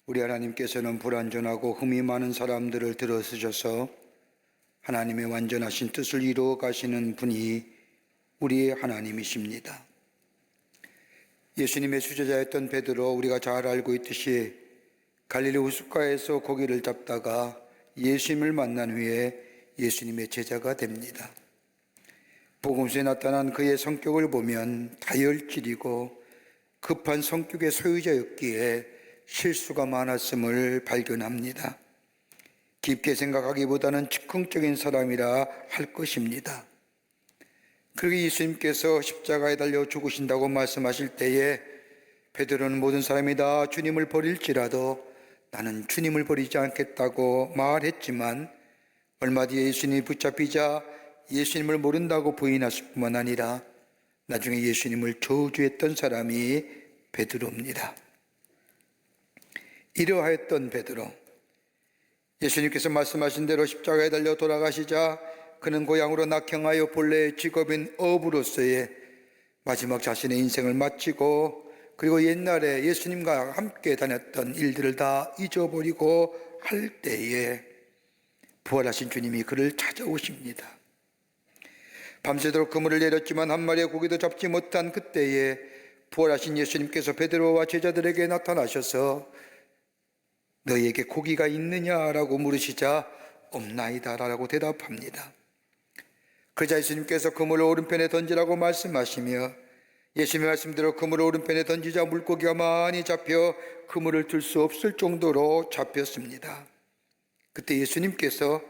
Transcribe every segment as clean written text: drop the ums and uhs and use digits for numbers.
우리 하나님께서는 불완전하고 흠이 많은 사람들을 들어쓰셔서 하나님의 완전하신 뜻을 이루어 가시는 분이 우리의 하나님이십니다. 예수님의 수제자였던 베드로, 우리가 잘 알고 있듯이 갈릴리 호숫가에서 고기를 잡다가 예수님을 만난 후에 예수님의 제자가 됩니다. 복음서에 나타난 그의 성격을 보면 다혈질이고 급한 성격의 소유자였기에 실수가 많았음을 발견합니다. 깊게 생각하기보다는 즉흥적인 사람이라 할 것입니다. 그리고 예수님께서 십자가에 달려 죽으신다고 말씀하실 때에 베드로는 모든 사람이 다 주님을 버릴지라도 나는 주님을 버리지 않겠다고 말했지만 얼마 뒤에 예수님이 붙잡히자 예수님을 모른다고 부인하실 뿐만 아니라 나중에 예수님을 저주했던 사람이 베드로입니다. 이러하였던 베드로, 예수님께서 말씀하신 대로 십자가에 달려 돌아가시자 그는 고향으로 낙향하여 본래의 직업인 어부로서의 마지막 자신의 인생을 마치고 그리고 옛날에 예수님과 함께 다녔던 일들을 다 잊어버리고 할 때에 부활하신 주님이 그를 찾아오십니다. 밤새도록 그물을 내렸지만 한 마리의 고기도 잡지 못한 그때에 부활하신 예수님께서 베드로와 제자들에게 나타나셔서 너희에게 고기가 있느냐라고 물으시자 없나이다 라고 대답합니다. 그러자 예수님께서 그물을 오른편에 던지라고 말씀하시며 예수님의 말씀대로 그물을 오른편에 던지자 물고기가 많이 잡혀 그물을 들 수 없을 정도로 잡혔습니다. 그때 예수님께서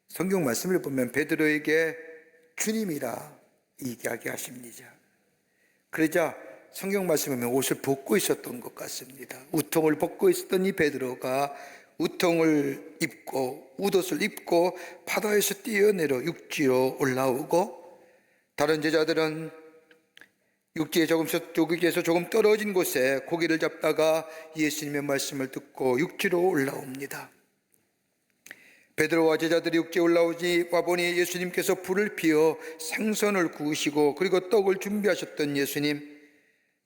성경 말씀을 보면 베드로에게 주님이라 이야기하십니다. 그러자 성경 말씀을 보면 옷을 벗고 있었던 것 같습니다. 우통을 벗고 있었던 이 베드로가 우통을 입고 웃옷을 입고 바다에서 뛰어내려 육지로 올라오고 다른 제자들은 육지에서 조금 떨어진 곳에 고기를 잡다가 예수님의 말씀을 듣고 육지로 올라옵니다. 베드로와 제자들이 육지에 올라오지 와보니 예수님께서 불을 피워 생선을 구우시고 그리고 떡을 준비하셨던 예수님,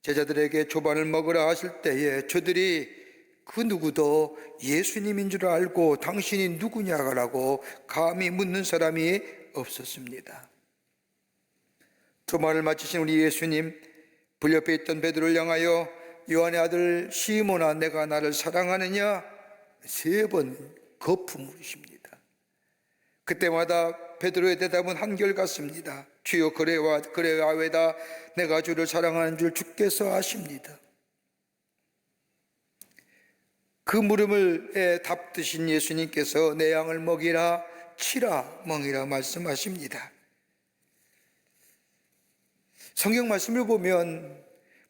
제자들에게 조반을 먹으라 하실 때에 저들이 그 누구도 예수님인 줄 알고 당신이 누구냐라고 감히 묻는 사람이 없었습니다. 조반을 마치신 우리 예수님, 불 옆에 있던 베드로를 향하여 요한의 아들 시몬아 내가 나를 사랑하느냐 3번 거푸 물으십니다. 그때마다 베드로의 대답은 한결같습니다. 주여 그래와외다 내가 주를 사랑하는 줄 주께서 아십니다. 그 물음에 답드신 예수님께서 내 양을 먹이라 치라 먹이라 말씀하십니다. 성경 말씀을 보면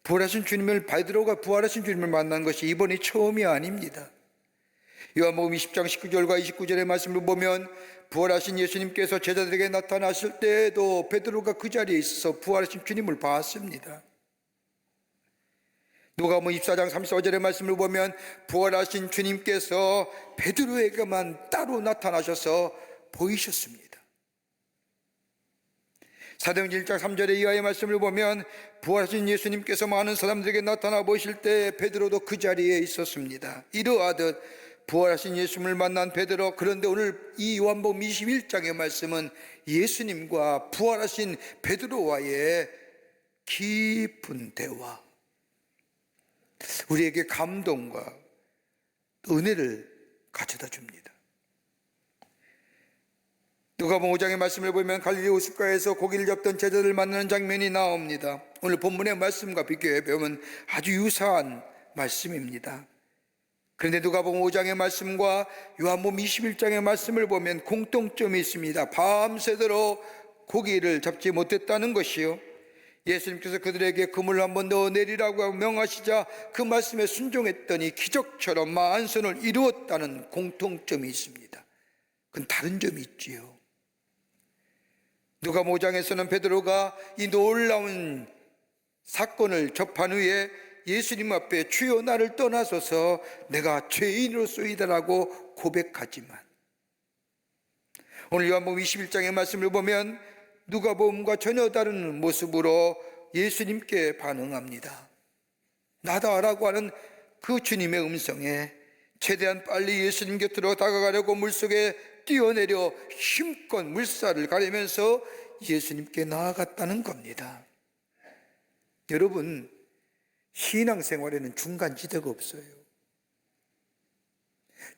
베드로가 부활하신 주님을 만난 것이 이번이 처음이 아닙니다. 요한복음 20장 19절과 29절의 말씀을 보면 부활하신 예수님께서 제자들에게 나타나실 때에도 베드로가 그 자리에 있어서 부활하신 주님을 봤습니다. 누가복음 24장 35절의 말씀을 보면 부활하신 주님께서 베드로에게만 따로 나타나셔서 보이셨습니다. 사도행전 1장 3절의 이하의 말씀을 보면 부활하신 예수님께서 많은 사람들에게 나타나 보실 때 베드로도 그 자리에 있었습니다. 이러하듯 부활하신 예수님을 만난 베드로, 그런데 오늘 이 요한복음 21장의 말씀은 예수님과 부활하신 베드로와의 깊은 대화, 우리에게 감동과 은혜를 가져다 줍니다. 누가복음 5장의 말씀을 보면 갈릴리 호숫가에서 고기를 잡던 제자들을 만나는 장면이 나옵니다. 오늘 본문의 말씀과 비교해 보면 아주 유사한 말씀입니다. 그런데 누가복음 5장의 말씀과 요한복음 21장의 말씀을 보면 공통점이 있습니다. 밤새도록 고기를 잡지 못했다는 것이요, 예수님께서 그들에게 그물을 한 번 더 내리라고 명하시자 그 말씀에 순종했더니 기적처럼 만선을 이루었다는 공통점이 있습니다. 그건 다른 점이 있지요. 누가복음 5장에서는 베드로가 이 놀라운 사건을 접한 후에 예수님 앞에 주여 나를 떠나소서 내가 죄인으로소이다라고 고백하지만, 오늘 요한복음 21장의 말씀을 보면 누가복음과 전혀 다른 모습으로 예수님께 반응합니다. 나다라고 하는 그 주님의 음성에 최대한 빨리 예수님 곁으로 다가가려고 물속에 뛰어내려 힘껏 물살을 가리면서 예수님께 나아갔다는 겁니다. 여러분, 신앙생활에는 중간지대가 없어요.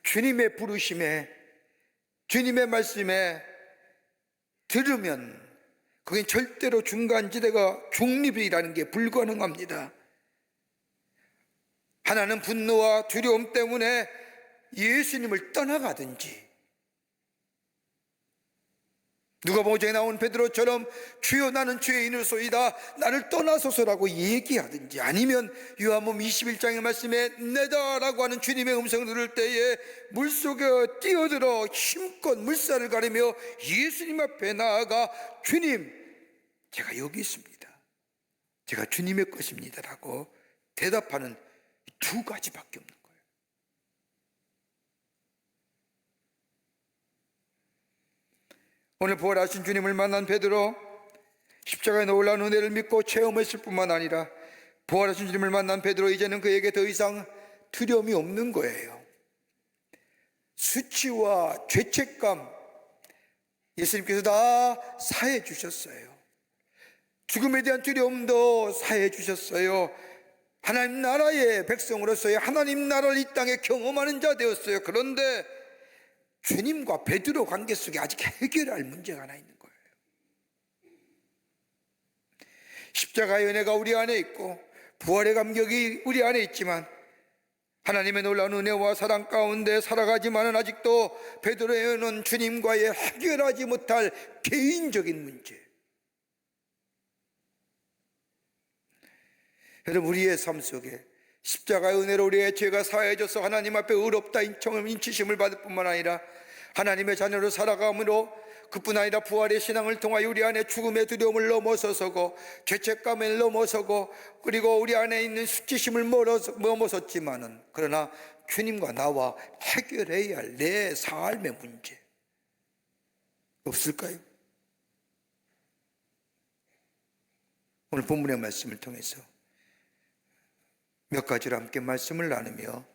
주님의 부르심에, 주님의 말씀에 들으면 그게 절대로 중간지대가 중립이라는 게 불가능합니다. 하나는 분노와 두려움 때문에 예수님을 떠나가든지, 누가복음에 나온 베드로처럼 주여 나는 죄인이소이다 나를 떠나소서라고 얘기하든지, 아니면 요한복음 21장의 말씀에 내다라고 하는 주님의 음성을 들을 때에 물속에 뛰어들어 힘껏 물살을 가리며 예수님 앞에 나아가 주님, 제가 여기 있습니다, 제가 주님의 것입니다 라고 대답하는 두 가지밖에 없는 거예요. 오늘 부활하신 주님을 만난 베드로, 십자가에 놀라운 은혜를 믿고 체험했을 뿐만 아니라 부활하신 주님을 만난 베드로, 이제는 그에게 더 이상 두려움이 없는 거예요. 수치와 죄책감 예수님께서 다 사해 주셨어요. 죽음에 대한 두려움도 사해 주셨어요. 하나님 나라의 백성으로서의 하나님 나라를 이 땅에 경험하는 자 되었어요. 그런데 주님과 베드로 관계 속에 아직 해결할 문제가 하나 있는 거예요. 십자가의 은혜가 우리 안에 있고 부활의 감격이 우리 안에 있지만, 하나님의 놀라운 은혜와 사랑 가운데 살아가지만은 아직도 베드로에는 주님과의 해결하지 못할 개인적인 문제. 여러분, 우리의 삶 속에 십자가의 은혜로 우리의 죄가 사해져서 하나님 앞에 의롭다 인치심을 받을 뿐만 아니라 하나님의 자녀로 살아감으로, 그뿐 아니라 부활의 신앙을 통하여 우리 안에 죽음의 두려움을 넘어서고 죄책감을 넘어서고, 그리고 우리 안에 있는 수치심을 넘어섰지만은, 그러나 주님과 나와 해결해야 할 내 삶의 문제 없을까요? 오늘 본문의 말씀을 통해서 몇 가지로 함께 말씀을 나누며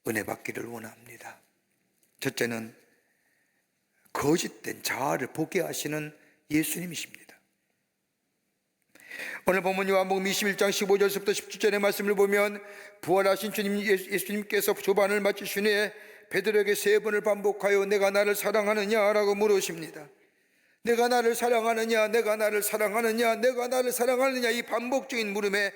은혜 받기를 원합니다. 첫째는 거짓된 자아를 보게 하시는 예수님이십니다. 오늘 본문 요한복음 21장 15절부터 17절의 말씀을 보면, 부활하신 주님 예수님께서 조반을 마치신 후에 베드로에게 세 번을 반복하여 내가 나를 사랑하느냐라고 물으십니다. 내가 나를 사랑하느냐, 내가 나를 사랑하느냐, 내가 나를 사랑하느냐, 이 반복적인 물음에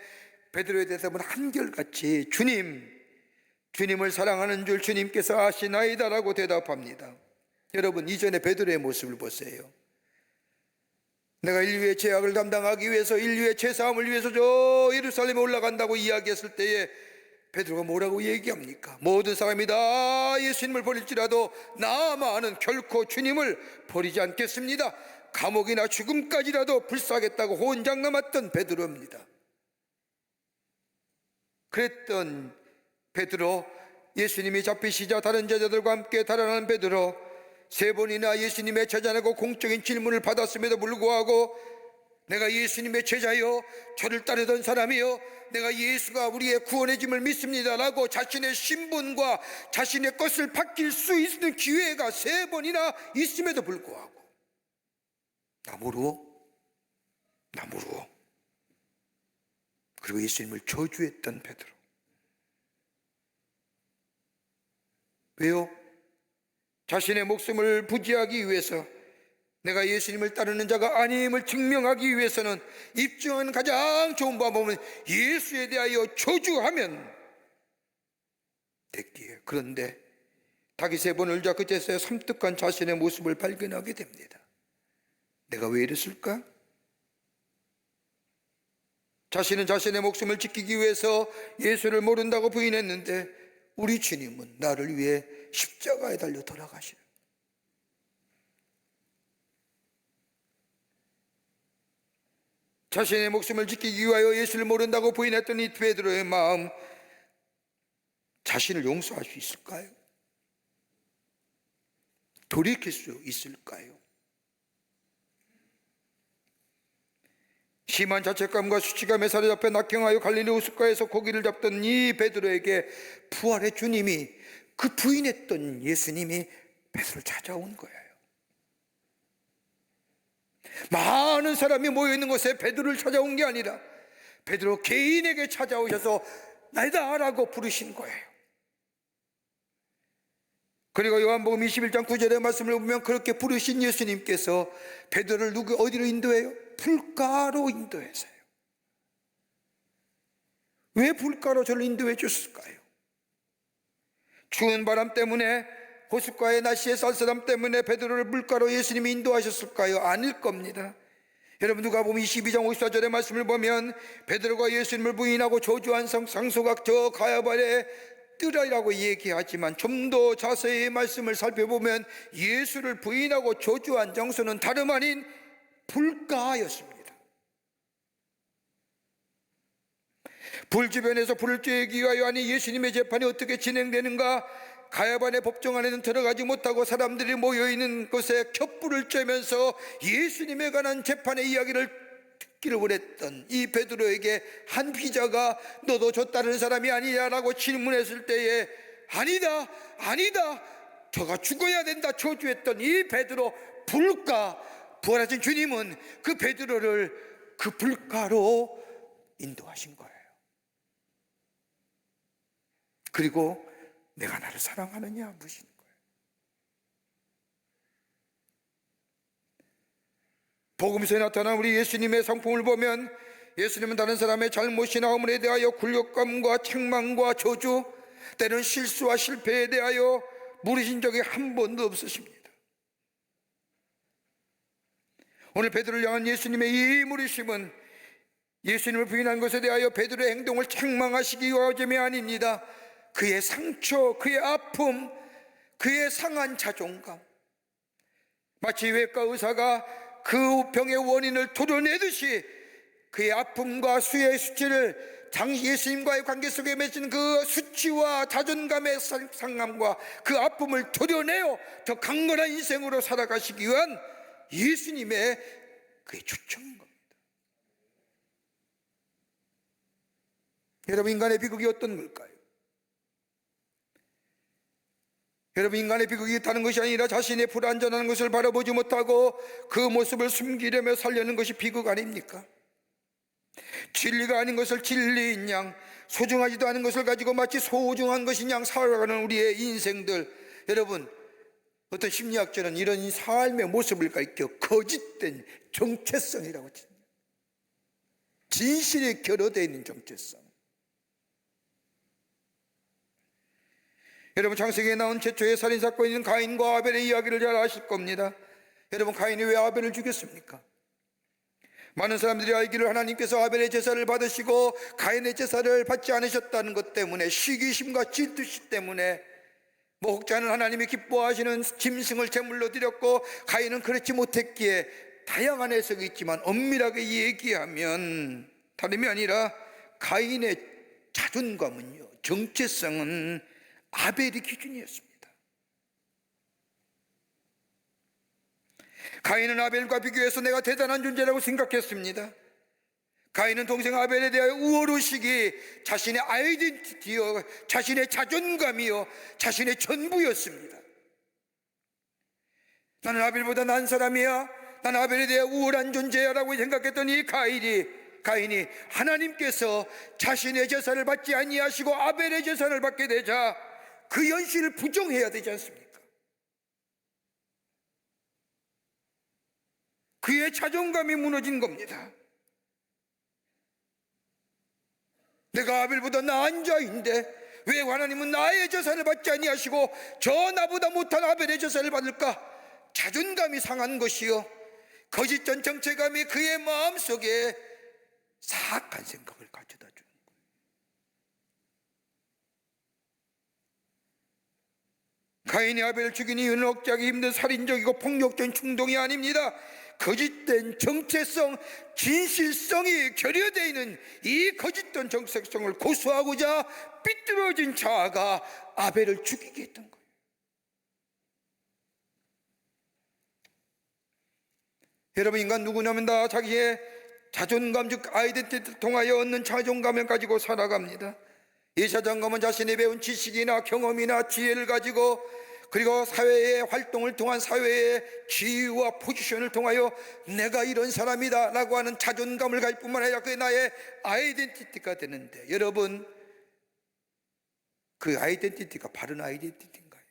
베드로의 대답은 한결같이 주님을 사랑하는 줄 주님께서 아시나이다라고 대답합니다. 여러분, 이전에 베드로의 모습을 보세요. 내가 인류의 죄악을 담당하기 위해서, 인류의 죄사함을 위해서 저 예루살렘에 올라간다고 이야기했을 때에 베드로가 뭐라고 얘기합니까? 모든 사람이 다 예수님을 버릴지라도 나만은 결코 주님을 버리지 않겠습니다. 감옥이나 죽음까지라도 불사하겠다고 혼장남았던 베드로입니다. 그랬던 베드로, 예수님이 잡히시자 다른 제자들과 함께 달아나는 베드로, 세 번이나 예수님의 제자라고 공적인 질문을 받았음에도 불구하고 내가 예수님의 제자요, 저를 따르던 사람이요, 내가 예수가 우리의 구원의 짐을 믿습니다 라고 자신의 신분과 자신의 것을 바뀔 수 있는 기회가 세 번이나 있음에도 불구하고 나무로 그리고 예수님을 저주했던 베드로. 왜요? 자신의 목숨을 부지하기 위해서, 내가 예수님을 따르는 자가 아님을 증명하기 위해서는 입증하는 가장 좋은 방법은 예수에 대하여 저주하면 됐기에. 그런데 닭이 세 번 울자 그제서야 섬뜩한 자신의 모습을 발견하게 됩니다. 내가 왜 이랬을까? 자신은 자신의 목숨을 지키기 위해서 예수를 모른다고 부인했는데, 우리 주님은 나를 위해 십자가에 달려 돌아가시는, 자신의 목숨을 지키기 위하여 예수를 모른다고 부인했던 이 베드로의 마음, 자신을 용서할 수 있을까요? 돌이킬 수 있을까요? 심한 자책감과 수치감에 사로잡혀 낙경하여 갈릴리 호숫가에서 고기를 잡던 이 베드로에게 부활의 주님이, 그 부인했던 예수님이 베드로를 찾아온 거예요. 많은 사람이 모여있는 곳에 베드로를 찾아온 게 아니라 베드로 개인에게 찾아오셔서 나이다 라고 부르신 거예요. 그리고 요한복음 21장 9절의 말씀을 보면 그렇게 부르신 예수님께서 베드로를 어디로 인도해요? 불가로 인도해서요. 왜 불가로 저를 인도해 줬을까요? 추운 바람 때문에, 호숫가의 날씨의 쌀쌀함 때문에 베드로를 물가로 예수님이 인도하셨을까요? 아닐 겁니다. 여러분, 누가복음 22장 54절의 말씀을 보면 베드로가 예수님을 부인하고 저주한 상소가 저 가야발의 뜰이라고 얘기하지만 좀 더 자세히 말씀을 살펴보면 예수를 부인하고 저주한 장소는 다름 아닌 불가였습니다. 불 주변에서 불을 쬐기 위하여, 아니 예수님의 재판이 어떻게 진행되는가, 가야반의 법정 안에는 들어가지 못하고 사람들이 모여있는 곳에 촛불을 쬐면서 예수님에 관한 재판의 이야기를 듣기를 원했던 이 베드로에게 한 피자가 너도 저 다른 사람이 아니냐라고 질문했을 때에 아니다, 아니다, 저가 죽어야 된다 저주했던 이 베드로, 부활하신 주님은 그 베드로를 그 불가로 인도하신 거예요. 그리고 내가 나를 사랑하느냐 묻으신 거예요. 복음서에 나타난 우리 예수님의 성품을 보면 예수님은 다른 사람의 잘못이나 허물에 대하여 굴욕감과 책망과 저주, 때로는 실수와 실패에 대하여 물으신 적이 한 번도 없으십니다. 오늘 베드로를 향한 예수님의 이 물으심은 예수님을 부인한 것에 대하여 베드로의 행동을 책망하시기 위함이 아닙니다. 그의 상처, 그의 아픔, 그의 상한 자존감, 마치 외과 의사가 그 병의 원인을 도려내듯이 그의 아픔과 수의 수치를 예수님과의 관계 속에 맺은 그 수치와 자존감의 상함과 그 아픔을 도려내어 더 강건한 인생으로 살아가시기 위한 예수님의 그의 초청인 겁니다. 여러분, 인간의 비극이 어떤 걸까요? 여러분, 인간의 비극이 다른 것이 아니라 자신의 불완전한 것을 바라보지 못하고 그 모습을 숨기려며 살려는 것이 비극 아닙니까? 진리가 아닌 것을 진리인 양, 소중하지도 않은 것을 가지고 마치 소중한 것인 양 살아가는 우리의 인생들, 여러분, 어떤 심리학자는 이런 삶의 모습을 가리켜 거짓된 정체성이라고 칩니다. 진실이 결여되어 있는 정체성. 여러분, 창세기에 나온 최초의 살인사건인 가인과 아벨의 이야기를 잘 아실 겁니다. 여러분, 가인이 왜 아벨을 죽였습니까? 많은 사람들이 알기를 하나님께서 아벨의 제사를 받으시고 가인의 제사를 받지 않으셨다는 것 때문에, 시기심과 질투심 때문에, 혹자는 하나님이 기뻐하시는 짐승을 제물로 드렸고 가인은 그렇지 못했기에, 다양한 해석이 있지만 엄밀하게 얘기하면 다름이 아니라 가인의 자존감은요, 정체성은 아벨이 기준이었습니다. 가인은 아벨과 비교해서 내가 대단한 존재라고 생각했습니다. 가인은 동생 아벨에 대하여 우월의식이 자신의 아이덴티티요, 자신의 자존감이요, 자신의 전부였습니다. 나는 아벨보다 나은 사람이야, 난 아벨에 대해 우월한 존재야 라고 생각했던 이 가인이 하나님께서 자신의 제사를 받지 아니하시고 아벨의 제사를 받게 되자 그 현실을 부정해야 되지 않습니까? 그의 자존감이 무너진 겁니다. 내가 아벨보다 나은 자인데 왜 하나님은 나의 제사를 받지 아니하시고 저 나보다 못한 아벨의 제사를 받을까? 자존감이 상한 것이요, 거짓된 정체감이 그의 마음속에 사악한 생각을 가져다 주는 거예요. 가인이 아벨을 죽인 이유는 억제하기 힘든 살인적이고 폭력적인 충동이 아닙니다. 거짓된 정체성, 진실성이 결여되어 있는 이 거짓된 정체성을 고수하고자 삐뚤어진 자아가 아벨을 죽이게 했던 거예요. 여러분, 인간 누구냐면 다 자기의 자존감, 즉 아이덴티티를 통하여 얻는 자존감을 가지고 살아갑니다. 이 자존감은 자신이 배운 지식이나 경험이나 지혜를 가지고, 그리고 사회의 활동을 통한 사회의 지위와 포지션을 통하여 내가 이런 사람이다 라고 하는 자존감을 가질 뿐만 아니라 그게 나의 아이덴티티가 되는데, 여러분, 그 아이덴티티가 바른 아이덴티티인가요?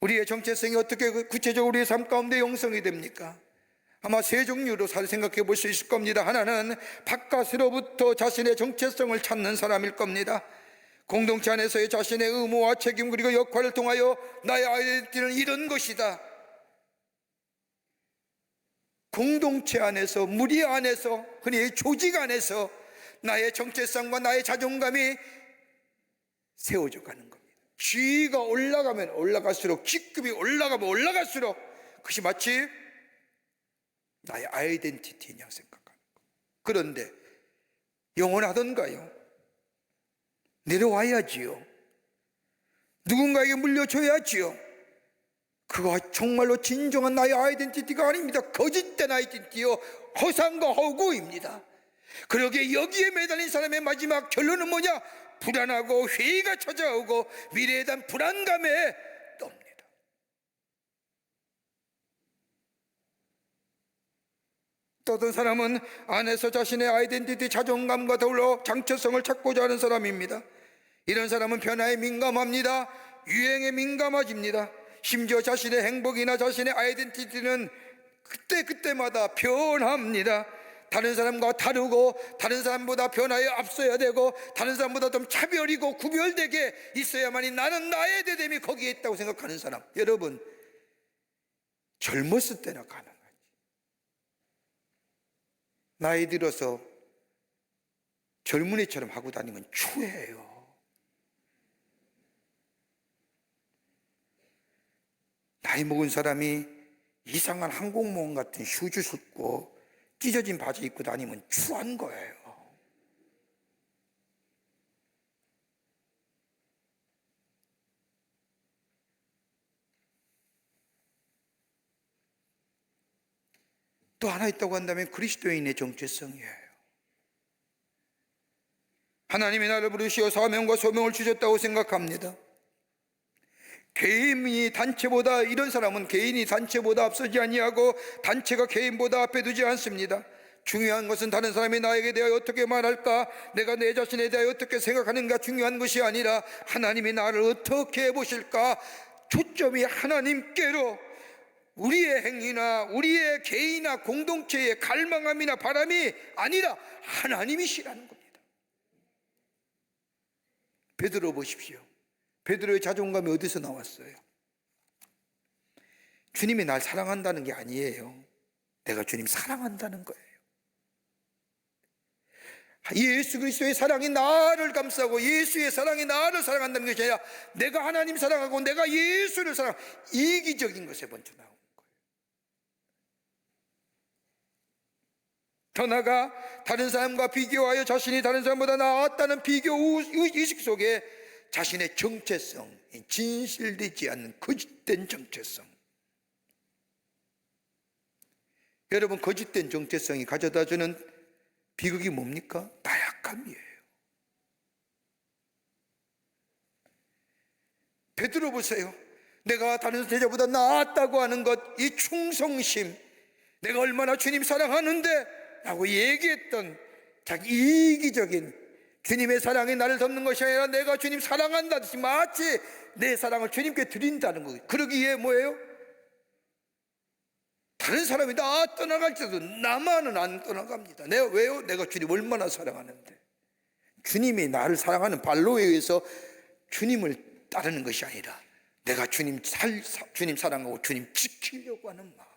우리의 정체성이 어떻게 구체적으로 우리의 삶 가운데 형성이 됩니까? 아마 세 종류로 생각해 볼 수 있을 겁니다. 하나는 바깥으로부터 자신의 정체성을 찾는 사람일 겁니다. 공동체 안에서의 자신의 의무와 책임, 그리고 역할을 통하여 나의 아이덴티티는 이런 것이다. 공동체 안에서, 무리 안에서, 흔히 조직 안에서 나의 정체성과 나의 자존감이 세워져 가는 겁니다. 지위가 올라가면 올라갈수록, 직급이 올라가면 올라갈수록 그것이 마치 나의 아이덴티티냐 생각하는 거예요. 그런데 영원하던가요? 내려와야지요. 누군가에게 물려줘야지요. 그거 정말로 진정한 나의 아이덴티티가 아닙니다. 거짓된 아이덴티티요, 허상과 허구입니다. 그러기에 여기에 매달린 사람의 마지막 결론은 뭐냐? 불안하고 회의가 찾아오고 미래에 대한 불안감에 떱니다. 또 어떤 사람은 안에서 자신의 아이덴티티, 자존감과 더불어 정체성을 찾고자 하는 사람입니다. 이런 사람은 변화에 민감합니다. 유행에 민감해집니다. 심지어 자신의 행복이나 자신의 아이덴티티는 그때그때마다 변합니다. 다른 사람과 다르고, 다른 사람보다 변화에 앞서야 되고, 다른 사람보다 좀 차별이고 구별되게 있어야만이 나는 나의 대됨이 거기에 있다고 생각하는 사람, 여러분, 젊었을 때나 가능하지. 나이 들어서 젊은이처럼 하고 다니면 추해요. 나이 먹은 사람이 이상한 항공모함 같은 슈즈 신고 찢어진 바지 입고 다니면 추한 거예요. 또 하나 있다고 한다면 그리스도인의 정체성이에요. 하나님이 나를 부르시어 사명과 소명을 주셨다고 생각합니다. 개인이 단체보다, 이런 사람은 개인이 단체보다 앞서지 아니하고 단체가 개인보다 앞에 두지 않습니다. 중요한 것은 다른 사람이 나에게 대하여 어떻게 말할까, 내가 내 자신에 대하여 어떻게 생각하는가 중요한 것이 아니라 하나님이 나를 어떻게 보실까, 초점이 하나님께로, 우리의 행위나 우리의 개인이나 공동체의 갈망함이나 바람이 아니라 하나님이시라는 겁니다. 베드로 보십시오. 베드로의 자존감이 어디서 나왔어요? 주님이 날 사랑한다는 게 아니에요. 내가 주님 사랑한다는 거예요. 예수 그리스도의 사랑이 나를 감싸고 예수의 사랑이 나를 사랑한다는 것이 아니라 내가 하나님 사랑하고 내가 예수를 사랑하고, 이기적인 것에 먼저 나온 거예요. 더 나아가 다른 사람과 비교하여 자신이 다른 사람보다 나았다는 비교 의식 속에 자신의 정체성, 진실되지 않는 거짓된 정체성, 여러분, 거짓된 정체성이 가져다주는 비극이 뭡니까? 나약함이에요. 베드로 보세요. 내가 다른 제자보다 나았다고 하는 것, 이 충성심, 내가 얼마나 주님 사랑하는데 라고 얘기했던 자기 이기적인, 주님의 사랑이 나를 덮는 것이 아니라 내가 주님 사랑한다듯이 마치 내 사랑을 주님께 드린다는 거예요. 그러기에 뭐예요? 다른 사람이 다 떠나갈지라도 나만은 안 떠나갑니다. 내가 왜요? 내가 주님 얼마나 사랑하는데. 주님이 나를 사랑하는 발로에 의해서 주님을 따르는 것이 아니라 내가 주님 사랑하고 주님 지키려고 하는 마음이에요.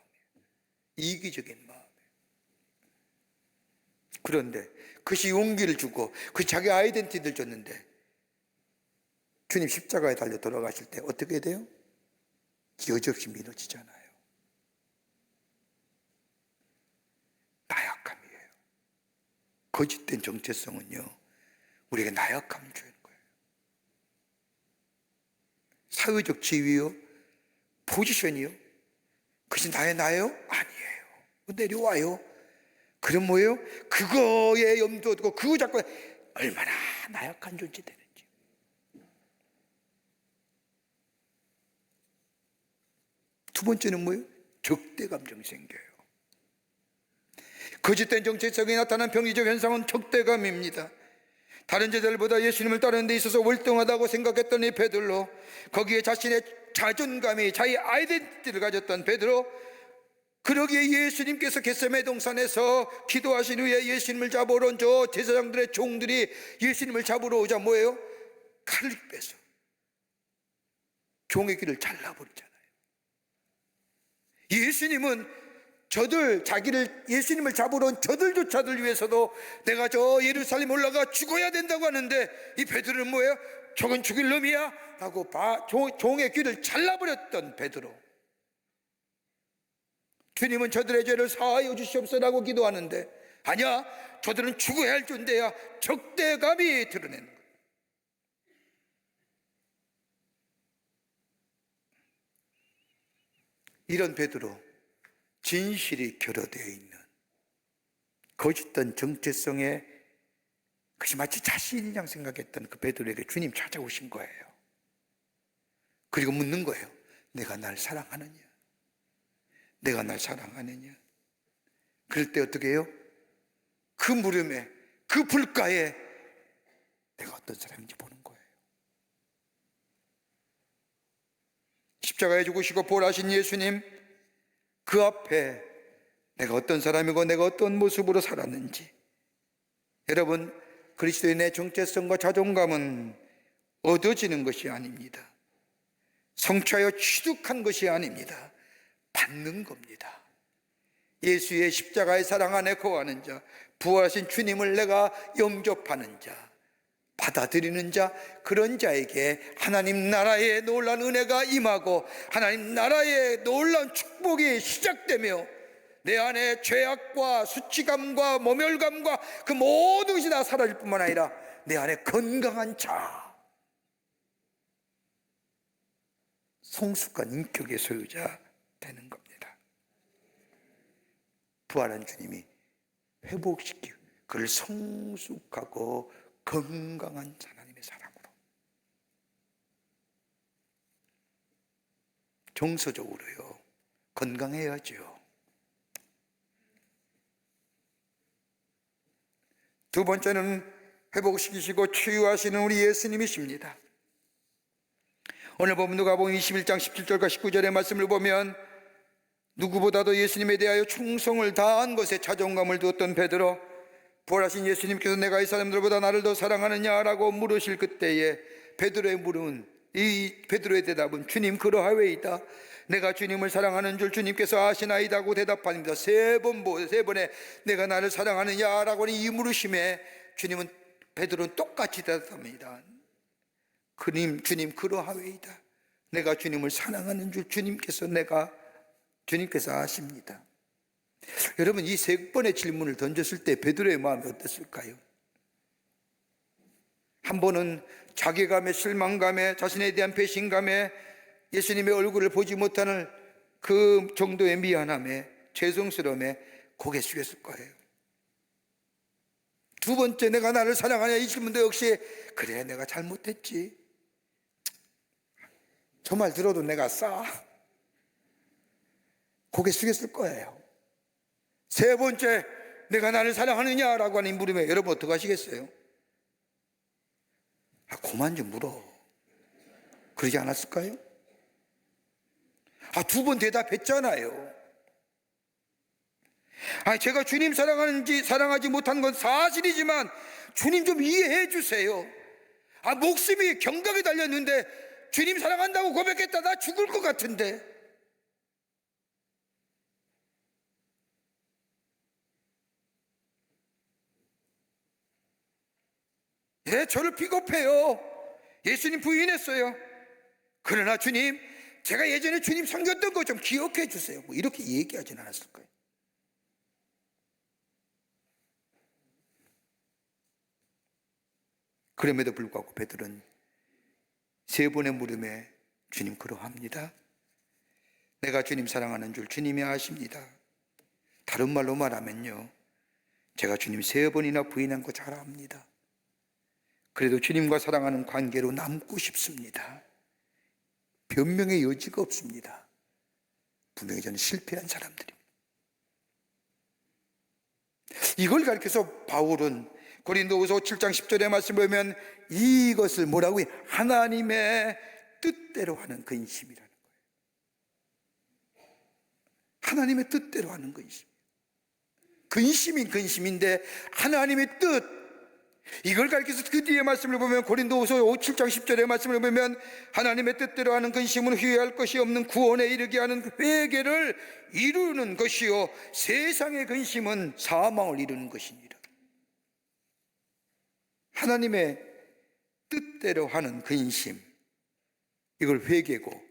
이기적인 마음이에요. 그런데 그것이 용기를 주고 그 자기 아이덴티티를 줬는데 주님 십자가에 달려 돌아가실 때 어떻게 돼요? 여지없이 미뤄지잖아요. 나약함이에요. 거짓된 정체성은요, 우리에게 나약함을 주는 거예요. 사회적 지위요, 포지션이요, 그것이 나예요? 아니에요. 내려와요. 그럼 뭐예요? 그거에 염두에 두고 그거 잡고 얼마나 나약한 존재 되는지. 두 번째는 뭐예요? 적대 감정이 생겨요. 거짓된 정체성이 나타난 병리적 현상은 적대감입니다. 다른 제자들보다 예수님을 따르는 데 있어서 월등하다고 생각했던 이 베드로, 거기에 자신의 자존감이, 자기 아이덴티티를 가졌던 베드로, 그러기에 예수님께서 겟세마네 동산에서 기도하신 후에 예수님을 잡으러 온 저 제사장들의 종들이 예수님을 잡으러 오자 뭐예요? 칼을 빼서 종의 귀를 잘라버리잖아요. 예수님은 예수님을 잡으러 온 저들조차들 위해서도 내가 저 예루살렘 올라가 죽어야 된다고 하는데, 이 베드로는 뭐예요? 저건 죽일 놈이야? 라고 종의 귀를 잘라버렸던 베드로. 주님은 저들의 죄를 사하여 주시옵소서라고 기도하는데, 아니야, 저들은 죽어야 할 존재야. 적대감이 드러내는 거예요. 이런 베드로, 진실이 결여되어 있는 거짓된 정체성에, 그것이 마치 자신이랑 생각했던 그 베드로에게 주님 찾아오신 거예요. 그리고 묻는 거예요. 내가 날 사랑하느냐? 내가 날 사랑하느냐? 그럴 때 어떻게 해요? 그 물음에, 그 불가에 내가 어떤 사람인지 보는 거예요. 십자가에 죽으시고 부활하신 예수님, 그 앞에 내가 어떤 사람이고 내가 어떤 모습으로 살았는지. 여러분, 그리스도인의 정체성과 자존감은 얻어지는 것이 아닙니다. 성취하여 취득한 것이 아닙니다. 받는 겁니다. 예수의 십자가의 사랑 안에 거하는 자, 부활하신 주님을 내가 영접하는 자, 받아들이는 자, 그런 자에게 하나님 나라의 놀라운 은혜가 임하고 하나님 나라의 놀라운 축복이 시작되며, 내 안에 죄악과 수치감과 모멸감과 그 모든 것이 다 사라질 뿐만 아니라 내 안에 건강한 자, 성숙한 인격의 소유자 되는 겁니다. 부활한 주님이 회복시키고 그를 성숙하고 건강한 하나님의 사랑으로, 정서적으로요, 건강해야죠. 두 번째는 회복시키시고 치유하시는 우리 예수님이십니다. 오늘 보면 누가복음 21장 17절과 19절의 말씀을 보면, 누구보다도 예수님에 대하여 충성을 다한 것에 자존감을 두었던 베드로, 부활하신 예수님께서 내가 이 사람들보다 나를 더 사랑하느냐라고 물으실 그때에 베드로의 물음은, 이 베드로의 대답은 주님 그러하외이다, 내가 주님을 사랑하는 줄 주님께서 아시나이다고 대답합니다. 세 번에 내가 나를 사랑하느냐라고 하는 이 물으심에 주님은, 베드로는 똑같이 대답합니다. 주님 그러하외이다, 내가 주님을 사랑하는 줄 주님께서 아십니다. 여러분, 이 세 번의 질문을 던졌을 때 베드로의 마음이 어땠을까요? 한 번은 자괴감에, 실망감에, 자신에 대한 배신감에, 예수님의 얼굴을 보지 못하는 그 정도의 미안함에, 죄송스러움에 고개 숙였을 거예요. 두 번째, 내가 나를 사랑하냐, 이 질문도 역시 그래, 내가 잘못했지, 저 말 들어도 내가 고개 숙였을 거예요. 세 번째, 내가 나를 사랑하느냐라고 하는 물음에 여러분 어떻게 하시겠어요? 그만 좀 물어, 그러지 않았을까요? 두 번 대답했잖아요. 제가 주님 사랑하지 못한 건 사실이지만 주님 좀 이해해 주세요. 목숨이 경각에 달렸는데 주님 사랑한다고 고백했다, 나 죽을 것 같은데. 저를 비겁해요. 예수님 부인했어요. 그러나 주님, 제가 예전에 주님 섬겼던 거 좀 기억해 주세요, 이렇게 얘기하진 않았을 거예요. 그럼에도 불구하고 베드로는 세 번의 물음에 주님 그러합니다. 내가 주님 사랑하는 줄 주님이 아십니다. 다른 말로 말하면요, 제가 주님 3번이나 부인한 거 잘 압니다. 그래도 주님과 사랑하는 관계로 남고 싶습니다. 변명의 여지가 없습니다. 분명히 저는 실패한 사람들입니다. 이걸 가르쳐서 바울은 고린도후서 7장 10절의 말씀을 보면 이것을 뭐라고 해요? 하나님의 뜻대로 하는 근심이라는 거예요. 하나님의 뜻대로 하는 근심. 근심인 근심인데 하나님의 뜻, 이걸 가르쳐서 그 뒤에 말씀을 보면 고린도후서 7장 10절의 말씀을 보면 하나님의 뜻대로 하는 근심은 후회할 것이 없는 구원에 이르게 하는 회개를 이루는 것이요 세상의 근심은 사망을 이루는 것이니라. 하나님의 뜻대로 하는 근심, 이걸 회개고,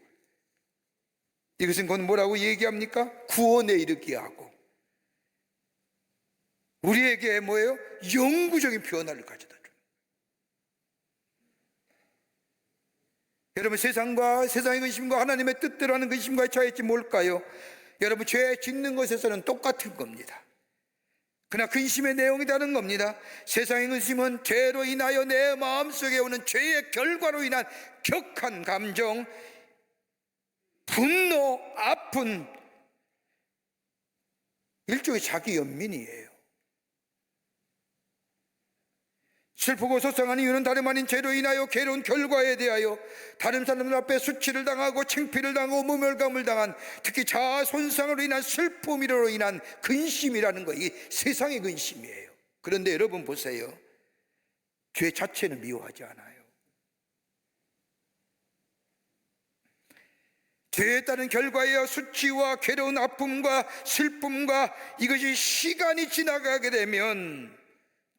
이것은 곧 뭐라고 얘기합니까? 구원에 이르게 하고 우리에게 뭐예요? 영구적인 변화를 가져다 줘요. 여러분, 세상의 근심과 하나님의 뜻대로 하는 근심과의 차이점이 뭘까요? 여러분, 죄 짓는 것에서는 똑같은 겁니다. 그러나 근심의 내용이 다른 겁니다. 세상의 근심은 죄로 인하여 내 마음속에 오는 죄의 결과로 인한 격한 감정, 분노, 아픈 일종의 자기 연민이에요. 슬프고 속상한 이유는 다름 아닌 죄로 인하여 괴로운 결과에 대하여 다른 사람들 앞에 수치를 당하고 창피를 당하고 모멸감을 당한, 특히 자아 손상으로 인한 슬픔으로 인한 근심이라는 거, 이 세상의 근심이에요. 그런데 여러분 보세요, 죄 자체는 미워하지 않아요. 죄에 따른 결과에요 수치와 괴로운 아픔과 슬픔과 이것이 시간이 지나가게 되면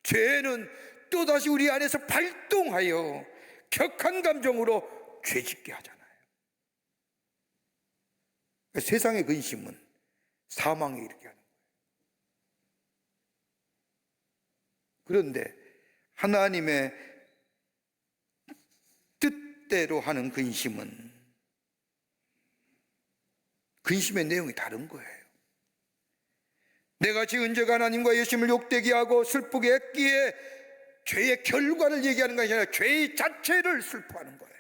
죄는 또다시 우리 안에서 발동하여 격한 감정으로 죄짓게 하잖아요. 세상의 근심은 사망에 이르게 하는 거예요. 그런데 하나님의 뜻대로 하는 근심은 근심의 내용이 다른 거예요. 내가 지은 죄가 하나님과 예수님을 욕되게 하고 슬프게 했기에 죄의 결과를 얘기하는 것이 아니라 죄의 자체를 슬퍼하는 거예요.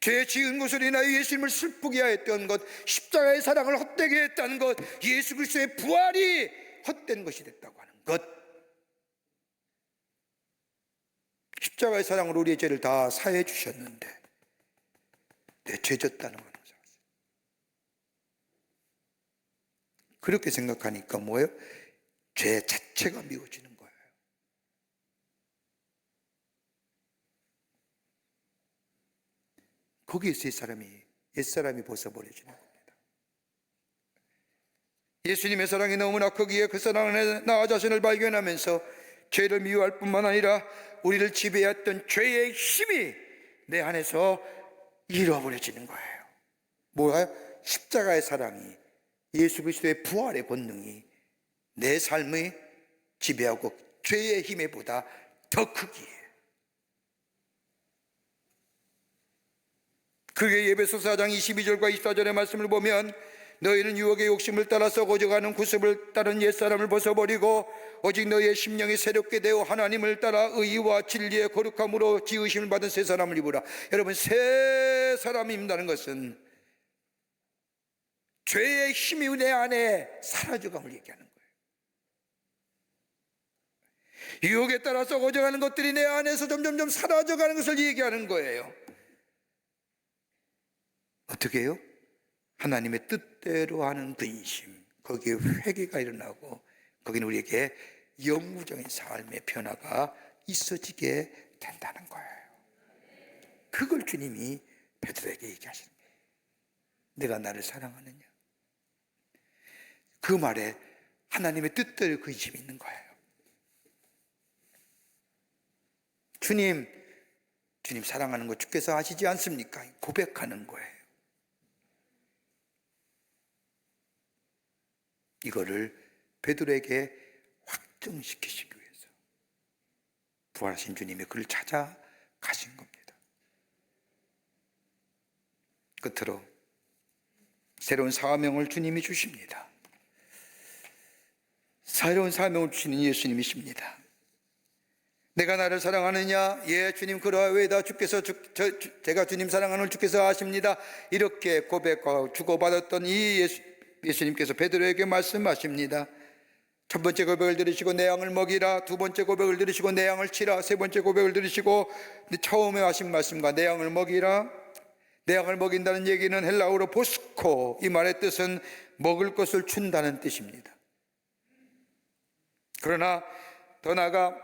죄 지은 것을 인하여 예수님을 슬프게 하였던 것, 십자가의 사랑을 헛되게 했다는 것, 예수 그리스도의 부활이 헛된 것이 됐다고 하는 것, 십자가의 사랑으로 우리의 죄를 다 사해 주셨는데 내 죄 졌다는 걸 알았어요. 그렇게 생각하니까 뭐예요? 죄 자체가 미워지는 거예요. 거기에서 옛사람이 벗어버려지는 겁니다. 예수님의 사랑이 너무나 크기에 그 사랑 안에 나 자신을 발견하면서 죄를 미워할 뿐만 아니라 우리를 지배했던 죄의 힘이 내 안에서 잃어버려지는 거예요. 뭐야? 십자가의 사랑이, 예수 그리스도의 부활의 본능이 내 삶의 지배하고 죄의 힘에 보다 더 크기에. 그게 에베소서 4장 22절과 24절의 말씀을 보면 너희는 유혹의 욕심을 따라서 고져가는 구습을 따른 옛사람을 벗어버리고 오직 너희의 심령이 새롭게 되어 하나님을 따라 의와 진리의 거룩함으로 지으심을 받은 새 사람을 입으라. 여러분, 새 사람이 입는다는 것은 죄의 힘이 내 안에 사라져감을 얘기하는 거예요. 유혹에 따라서 고져가는 것들이 내 안에서 점점점 사라져가는 것을 얘기하는 거예요. 어떻게 해요? 하나님의 뜻대로 하는 근심, 거기에 회개가 일어나고 거기는 우리에게 영구적인 삶의 변화가 있어지게 된다는 거예요. 그걸 주님이 베드로에게 얘기하시는 거예요. 내가 나를 사랑하느냐? 그 말에 하나님의 뜻대로 근심이 있는 거예요. 주님 사랑하는 거 주께서 아시지 않습니까? 고백하는 거예요. 이거를 베드로에게 확정시키시기 위해서 부활하신 주님이 그를 찾아가신 겁니다. 끝으로 새로운 사명을 주님이 주십니다. 새로운 사명을 주시는 예수님이십니다. 내가 나를 사랑하느냐? 예, 주님 그러하오이다. 제가 주님 사랑하는 주께서 아십니다. 이렇게 고백하고 주고받았던 이 예수님께서 베드로에게 말씀하십니다. 첫 번째 고백을 들으시고 내 양을 먹이라, 두 번째 고백을 들으시고 내 양을 치라, 세 번째 고백을 들으시고 처음에 하신 말씀과 내 양을 먹이라, 내 양을 먹인다는 얘기는 헬라어로 보스코, 이 말의 뜻은 먹을 것을 준다는 뜻입니다. 그러나 더 나아가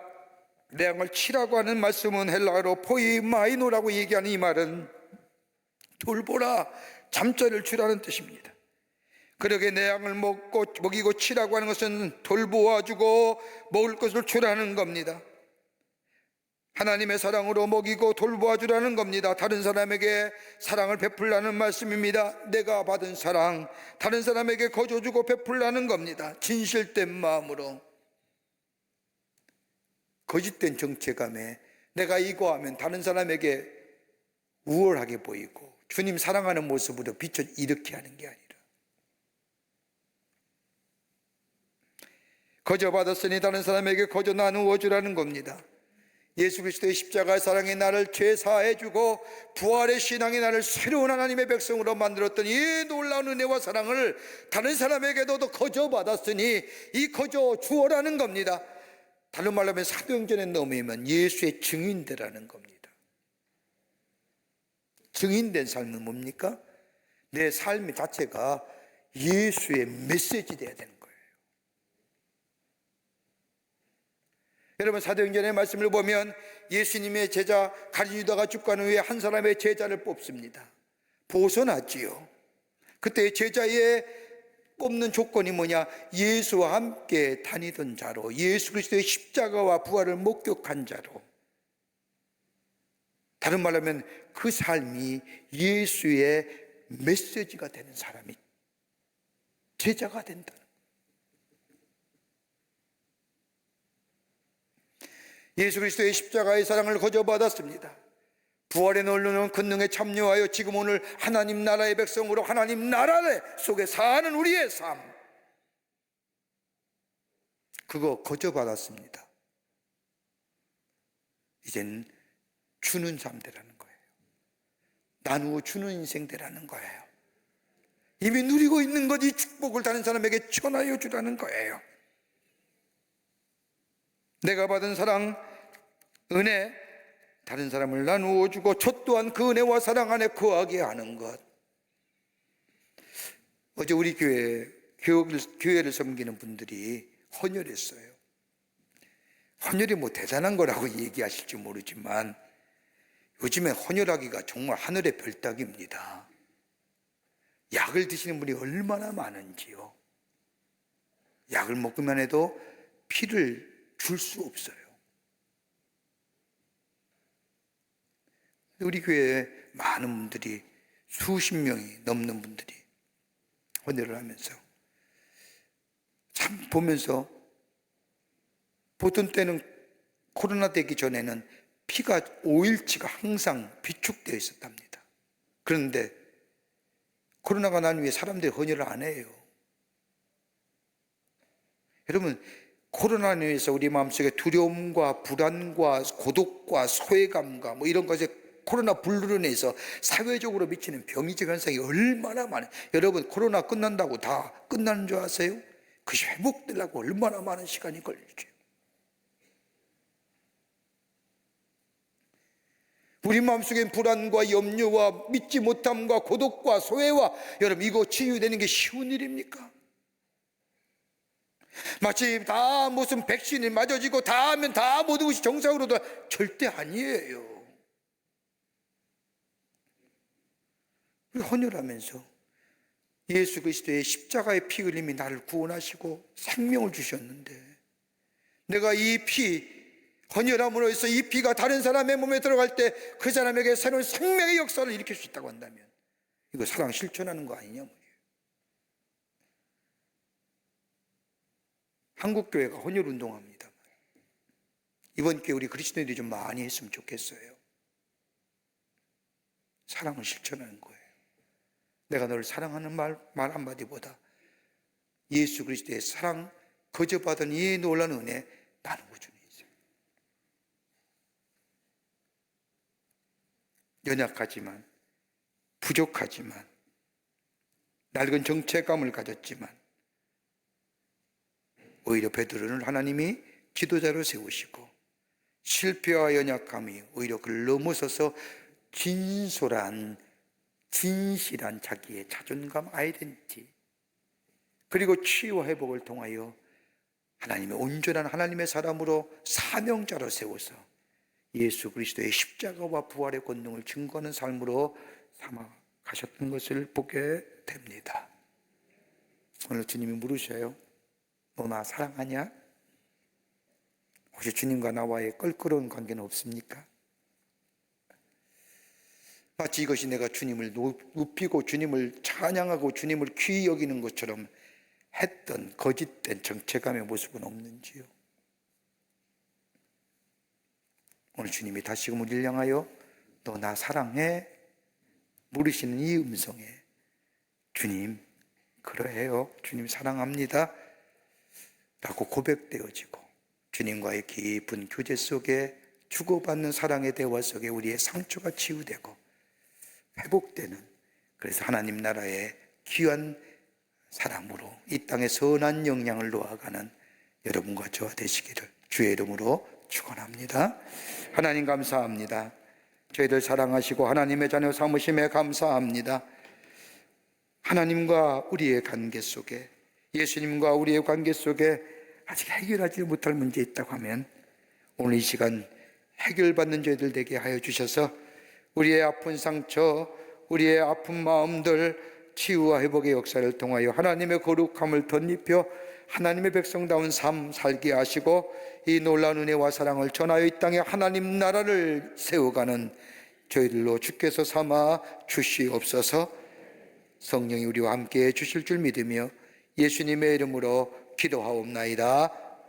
내 양을 치라고 하는 말씀은 헬라어로 포이마이노라고 얘기하는 이 말은 돌보라, 잠자리를 주라는 뜻입니다. 그러게 내 양을 먹이고 치라고 하는 것은 돌보아주고 먹을 것을 주라는 겁니다. 하나님의 사랑으로 먹이고 돌보아주라는 겁니다. 다른 사람에게 사랑을 베풀라는 말씀입니다. 내가 받은 사랑, 다른 사람에게 거저주고 베풀라는 겁니다. 진실된 마음으로. 거짓된 정체감에 내가 이거 하면 다른 사람에게 우월하게 보이고 주님 사랑하는 모습으로 비춰 이렇게 하는 게 아니라, 거저 받았으니 다른 사람에게 거저 나누어 주라는 겁니다. 예수 그리스도의 십자가의 사랑이 나를 죄사해 주고 부활의 신앙이 나를 새로운 하나님의 백성으로 만들었던 이 놀라운 은혜와 사랑을 다른 사람에게 너도 거저 받았으니 이 거저 주어라는 겁니다. 다른 말로 하면 사도행전에 넘으면 예수의 증인되라는 겁니다. 증인된 삶은 뭡니까? 내 삶 자체가 예수의 메시지 되어야 되는 거예요. 여러분, 사도행전의 말씀을 보면 예수님의 제자 가룟 유다가 죽고 난 후에 한 사람의 제자를 뽑습니다. 보선하지요. 그때 제자의 뽑는 조건이 뭐냐? 예수와 함께 다니던 자로, 예수 그리스도의 십자가와 부활을 목격한 자로, 다른 말로 하면 그 삶이 예수의 메시지가 되는 사람이 제자가 된다는 거예요. 예수 그리스도의 십자가의 사랑을 거저받았습니다. 부활의 놀라운 권능에 참여하여 지금 오늘 하나님 나라의 백성으로 하나님 나라 속에 사는 우리의 삶, 그거 거저받았습니다. 이제는 주는 삶 되라는 거예요. 나누어 주는 인생 되라는 거예요. 이미 누리고 있는 것, 이 축복을 다른 사람에게 전하여 주라는 거예요. 내가 받은 사랑, 은혜, 다른 사람을 나누어 주고 저 또한 그 은혜와 사랑 안에 거하게 하는 것. 어제 우리 교회를 섬기는 분들이 헌혈했어요. 헌혈이 뭐 대단한 거라고 얘기하실지 모르지만 요즘에 헌혈하기가 정말 하늘의 별따기입니다. 약을 드시는 분이 얼마나 많은지요. 약을 먹기만 해도 피를 줄 수 없어요. 우리 교회에 많은 분들이, 수십 명이 넘는 분들이 헌혈을 하면서 참 보면서, 보통 때는 코로나 되기 전에는 피가 5일치가 항상 비축되어 있었답니다. 그런데 코로나가 난 후에 사람들이 헌혈을 안 해요. 여러분, 코로나로 인해서 우리 마음속에 두려움과 불안과 고독과 소외감과 뭐 이런 것에 코로나 블루로 인해서 사회적으로 미치는 병이적 현상이 얼마나 많아요. 여러분, 코로나 끝난다고 다 끝나는 줄 아세요? 그것이 회복되려고 얼마나 많은 시간이 걸릴지. 우리 마음속엔 불안과 염려와 믿지 못함과 고독과 소외와, 여러분, 이거 치유되는 게 쉬운 일입니까? 마치 다 무슨 백신이 맞아지고 다 하면 다 모든 것이 정상으로 돌아, 절대 아니에요. 우리 헌혈하면서 예수 그리스도의 십자가의 피 흘림이 나를 구원하시고 생명을 주셨는데, 내가 이 피, 헌혈함으로 해서 이 피가 다른 사람의 몸에 들어갈 때 그 사람에게 새로운 생명의 역사를 일으킬 수 있다고 한다면 이거 사랑 실천하는 거 아니냐 말이에요. 한국교회가 헌혈 운동합니다. 이번 기회에 우리 그리스도인들이 좀 많이 했으면 좋겠어요. 사랑을 실천하는 거예요. 내가 너를 사랑하는 말 한마디보다 예수 그리스도의 사랑, 거저받은 이 놀라운 은혜 나누고 주는 인생. 연약하지만, 부족하지만, 낡은 정체감을 가졌지만 오히려 베드로는 하나님이 지도자로 세우시고 실패와 연약함이 오히려 그를 넘어서서 진실한 자기의 자존감, 아이덴티티, 그리고 치유와 회복을 통하여 하나님의 온전한 하나님의 사람으로 사명자로 세워서 예수 그리스도의 십자가와 부활의 권능을 증거하는 삶으로 삼아 가셨던 것을 보게 됩니다. 오늘 주님이 물으셔요. 너 나 사랑하냐? 혹시 주님과 나와의 껄끄러운 관계는 없습니까? 마치 이것이 내가 주님을 높이고 주님을 찬양하고 주님을 귀히 여기는 것처럼 했던 거짓된 정체감의 모습은 없는지요? 오늘 주님이 다시금 우리를 향하여 너 나 사랑해? 물으시는 이 음성에 주님 그러해요, 주님 사랑합니다 라고 고백되어지고 주님과의 깊은 교제 속에 주고받는 사랑의 대화 속에 우리의 상처가 치유되고 회복되는, 그래서 하나님 나라의 귀한 사람으로 이 땅에 선한 영향을 놓아가는 여러분과 저와 되시기를 주의 이름으로 축원합니다. 하나님 감사합니다. 저희들 사랑하시고 하나님의 자녀 삼으심에 감사합니다. 하나님과 우리의 관계 속에, 예수님과 우리의 관계 속에 아직 해결하지 못할 문제 있다고 하면 오늘 이 시간 해결받는 저희들 되게 하여 주셔서 우리의 아픈 상처, 우리의 아픈 마음들 치유와 회복의 역사를 통하여 하나님의 거룩함을 덧입혀 하나님의 백성다운 삶 살게 하시고 이 놀라운 은혜와 사랑을 전하여 이 땅에 하나님 나라를 세워가는 저희들로 주께서 삼아 주시옵소서. 성령이 우리와 함께 해 주실 줄 믿으며 예수님의 이름으로 기도하옵나이다.